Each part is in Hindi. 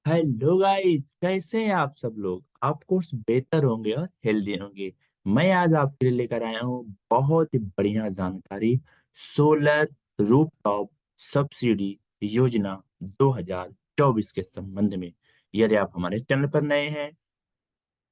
हेलो गाइस, कैसे हैं आप सब लोग। आप कोर्स बेहतर होंगे और हेल्दी होंगे। मैं आज आपके लिए लेकर आया हूँ बहुत ही बढ़िया जानकारी। सोलर रूफटॉप सब्सिडी योजना 2024 के संबंध में। यदि आप हमारे चैनल पर नए हैं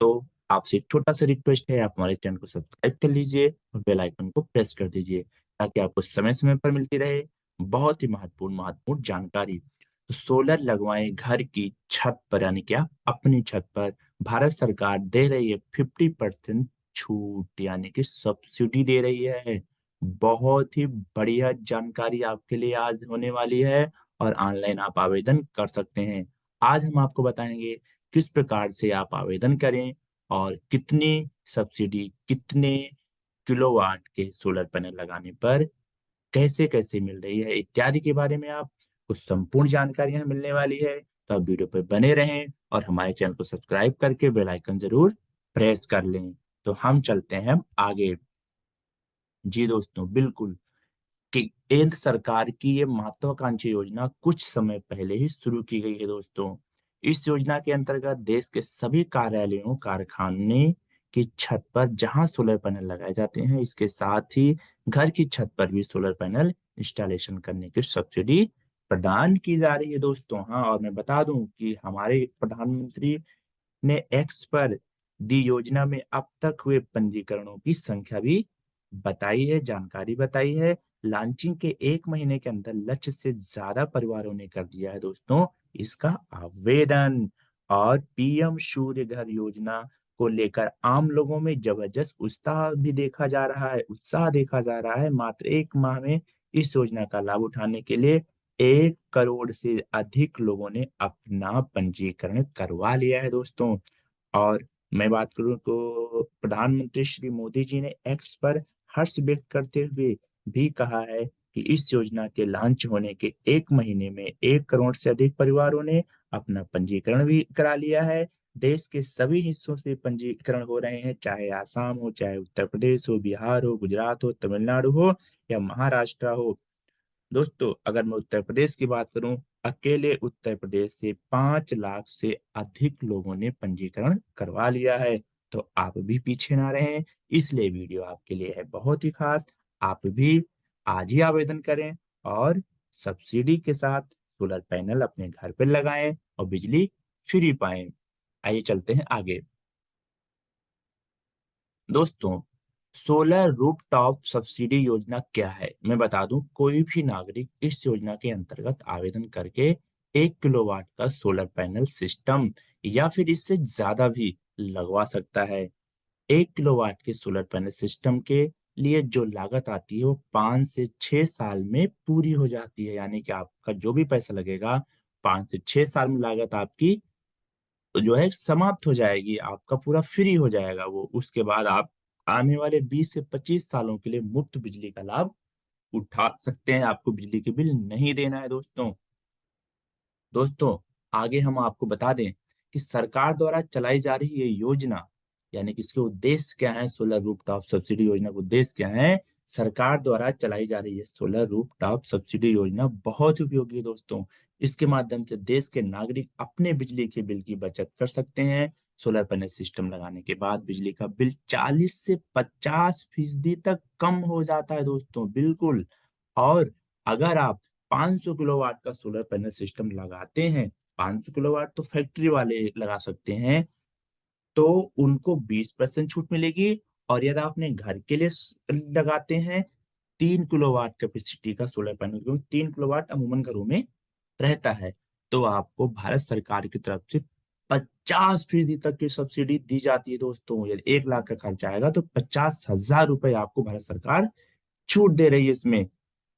तो आपसे एक छोटा सा रिक्वेस्ट है, आप हमारे चैनल को सब्सक्राइब कर लीजिए और बेल आइकन को प्रेस कर दीजिए ताकि आपको समय समय पर मिलती रहे बहुत ही महत्वपूर्ण महत्वपूर्ण जानकारी। तो सोलर लगवाएं घर की छत पर, यानी क्या अपनी छत पर। भारत सरकार दे रही है 50% छूट, यानी कि सब्सिडी दे रही है। बहुत ही बढ़िया जानकारी आपके लिए आज होने वाली है और ऑनलाइन आप आवेदन कर सकते हैं। आज हम आपको बताएंगे किस प्रकार से आप आवेदन करें और कितनी सब्सिडी, कितने किलोवाट के सोलर पैनल लगाने पर कैसे कैसे मिल रही है इत्यादि के बारे में आप कुछ संपूर्ण जानकारियां मिलने वाली है। तो आप वीडियो पर बने रहें और हमारे चैनल को सब्सक्राइब करके बेल आइकन जरूर प्रेस कर लें। तो हम चलते हैं आगे। जी दोस्तों, बिल्कुल कि केंद्र सरकार की ये महत्वाकांक्षी योजना कुछ समय पहले ही शुरू की गई है दोस्तों। इस योजना के अंतर्गत देश के सभी कार्यालयों, कारखाने की छत पर जहां सोलर पैनल लगाए जाते हैं, इसके साथ ही घर की छत पर भी सोलर पैनल इंस्टॉलेशन करने की सब्सिडी प्रदान की जा रही है दोस्तों। हाँ, और मैं बता दूं कि हमारे प्रधानमंत्री ने एक्स पर दी योजना में अब तक हुए पंजीकरणों की संख्या भी बताई है, जानकारी बताई है। लॉन्चिंग के 1 महीने के अंदर लक्ष्य से ज्यादा परिवारों ने कर दिया है दोस्तों इसका आवेदन। और पीएम सूर्य घर योजना को लेकर आम लोगों में जबरदस्त उत्साह देखा जा रहा है। मात्र 1 माह में इस योजना का लाभ उठाने के लिए 1 करोड़ से अधिक लोगों ने अपना पंजीकरण करवा लिया है दोस्तों। और मैं बात करूं तो प्रधानमंत्री श्री मोदी जी ने एक्स पर हर्ष व्यक्त करते हुए भी कहा है कि इस योजना के लॉन्च होने के 1 महीने में 1 करोड़ से अधिक परिवारों ने अपना पंजीकरण भी करा लिया है। देश के सभी हिस्सों से पंजीकरण हो रहे हैं, चाहे आसाम हो, चाहे उत्तर प्रदेश हो, बिहार हो, गुजरात हो, तमिलनाडु हो या महाराष्ट्र हो। दोस्तों, अगर मैं उत्तर प्रदेश की बात करूं, अकेले उत्तर प्रदेश से 5 लाख से अधिक लोगों ने पंजीकरण करवा लिया है। तो आप भी पीछे ना रहें, इसलिए वीडियो आपके लिए है बहुत ही खास। आप भी आज ही आवेदन करें और सब्सिडी के साथ सोलर पैनल अपने घर पर लगाएं और बिजली फ्री पाएं। आइए चलते हैं आगे। दोस्तों, सोलर रूफटॉप सब्सिडी योजना क्या है मैं बता दूं। कोई भी नागरिक इस योजना के अंतर्गत आवेदन करके 1 किलोवाट का सोलर पैनल सिस्टम या फिर इससे ज्यादा भी लगवा सकता है। 1 किलोवाट के सोलर पैनल सिस्टम के लिए जो लागत आती है वो 5 से 6 साल में पूरी हो जाती है, यानी कि आपका जो भी पैसा लगेगा 5 से 6 साल में लागत आपकी जो है समाप्त हो जाएगी, आपका पूरा फ्री हो जाएगा वो। उसके बाद आप आने वाले 20 से 25 सालों के लिए मुफ्त बिजली का लाभ उठा सकते हैं। आपको बिजली के बिल नहीं देना है दोस्तों। दोस्तों, आगे हम आपको बता दें कि सरकार द्वारा चलाई जा रही ये योजना, यानी कि इसके उद्देश्य क्या है। सोलर रूफटॉप सब्सिडी योजना का उद्देश्य क्या है। सरकार द्वारा चलाई जा रही है सोलर रूफटॉप सब्सिडी योजना बहुत उपयोगी है दोस्तों। इसके माध्यम से देश के नागरिक अपने बिजली के बिल की बचत कर सकते हैं। सोलर पैनल सिस्टम लगाने के बाद बिजली का बिल 40 से 50% तक कम हो जाता है दोस्तों, बिल्कुल। और अगर आप 500 किलोवाट का सोलर पैनल सिस्टम लगाते हैं, 500 किलोवाट तो फैक्ट्री वाले लगा सकते हैं, तो उनको 20% छूट मिलेगी। और यदि आपने घर के लिए लगाते हैं 3 किलोवाट कैपेसिटी का सोलर पैनल, क्योंकि 3 किलोवाट अमूमन घरों में रहता है, तो आपको भारत सरकार की तरफ से 50% तक की सब्सिडी दी जाती है दोस्तों। यदि 1 लाख का खर्चा आएगा तो 50,000 रुपए आपको भारत सरकार छूट दे रही है इसमें।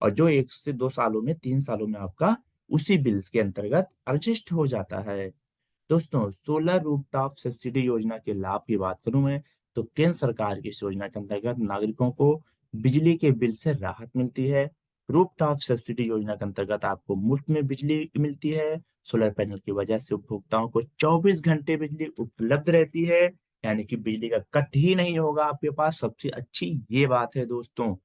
और जो 1 से 2 सालों में, 3 सालों में आपका उसी बिल्स के अंतर्गत एडजस्ट हो जाता है। दोस्तों, सोलर रूफटॉप सब्सिडी योजना के लाभ की बात करूं मैं, तो केंद्र सरकार की इस योजना के अंतर्गत नागरिकों को बिजली के बिल से राहत मिलती है। रूफटॉप सब्सिडी योजना के अंतर्गत आपको मुफ्त में बिजली मिलती है। सोलर पैनल की वजह से उपभोक्ताओं को 24 घंटे बिजली उपलब्ध रहती है, यानी कि बिजली का कट ही नहीं होगा आपके पास। सबसे अच्छी ये बात है दोस्तों।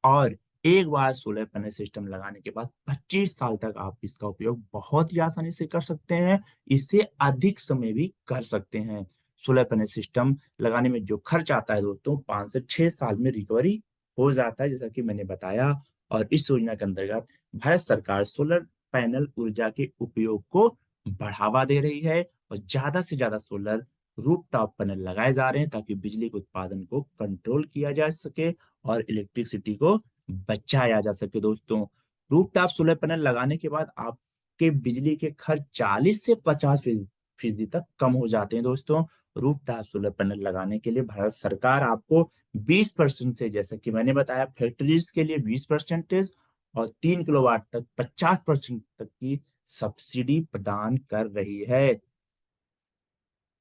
और एक बार सोलर पैनल सिस्टम लगाने के बाद 25 साल तक आप इसका उपयोग बहुत ही आसानी से कर सकते हैं। इससे अधिक समय भी कर सकते हैं। सोलर पैनल सिस्टम लगाने में जो खर्च आता है दोस्तों, 5 से 6 साल में रिकवरी हो जाता है, जैसा कि मैंने बताया। और इस योजना के अंतर्गत भारत सरकार सोलर पैनल ऊर्जा के उपयोग को बढ़ावा दे रही है और ज्यादा से ज्यादा सोलर रूफटॉप पैनल लगाए जा रहे हैं, ताकि बिजली के उत्पादन को कंट्रोल किया जा सके और इलेक्ट्रिसिटी को बचाया जा सके दोस्तों। रूफटॉप सोलर पैनल लगाने के बाद आपके बिजली के खर्च 40 से 50 फीसदी तक कम हो जाते हैं दोस्तों। रूफटॉप सोलर पैनल लगाने के लिए भारत सरकार आपको 20% से, जैसा कि मैंने बताया, फैक्ट्रीज के लिए 20% और 3 किलोवाट तक 50% तक की सब्सिडी प्रदान कर रही है।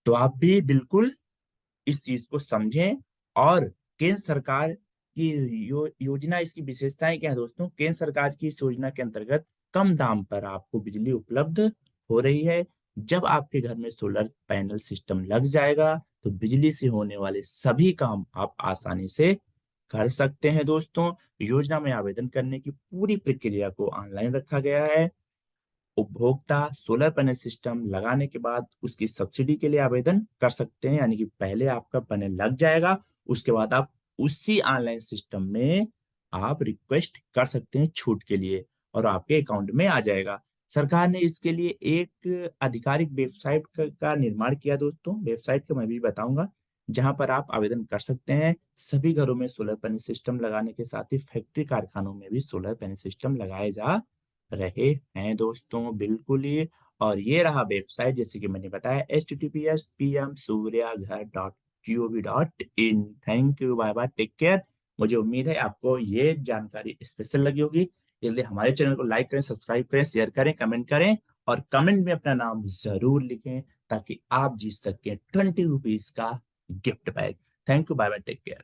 तो आप भी बिल्कुल इस चीज को समझें। और केंद्र सरकार की योजना, इसकी विशेषताएं क्या है दोस्तों? केंद्र सरकार की इस योजना के अंतर्गत कम दाम पर आपको बिजली उपलब्ध हो रही है। जब आपके घर में सोलर पैनल सिस्टम लग जाएगा तो बिजली से होने वाले सभी काम आप आसानी से कर सकते हैं दोस्तों। योजना में आवेदन करने की पूरी प्रक्रिया को ऑनलाइन रखा गया है। उपभोक्ता सोलर पैनल सिस्टम लगाने के बाद उसकी सब्सिडी के लिए आवेदन कर सकते हैं, यानी कि पहले आपका पैनल लग जाएगा, उसके बाद आप उसी ऑनलाइन सिस्टम में आप रिक्वेस्ट कर सकते हैं छूट के लिए और आपके अकाउंट में आ जाएगा। सरकार ने इसके लिए एक आधिकारिक वेबसाइट का निर्माण किया दोस्तों। वेबसाइट का मैं भी बताऊंगा, जहां पर आप आवेदन कर सकते हैं। सभी घरों में सोलर पैनल सिस्टम लगाने के साथ ही फैक्ट्री कारखानों में भी सोलर पैनल सिस्टम लगाए जा रहे हैं दोस्तों, बिल्कुल ही। और ये रहा वेबसाइट, जैसे कि मैंने बताया, https://pmsuryaghar.gov.in। Thank you, bye bye, take care. मुझे उम्मीद है आपको ये जानकारी स्पेशल लगी होगी, इसलिए हमारे चैनल को लाइक करें, सब्सक्राइब करें, शेयर करें, कमेंट करें और कमेंट में अपना नाम जरूर लिखें, ताकि आप जीत सकें 20 रुपीज का gift bag. Thank you, bye bye, take care.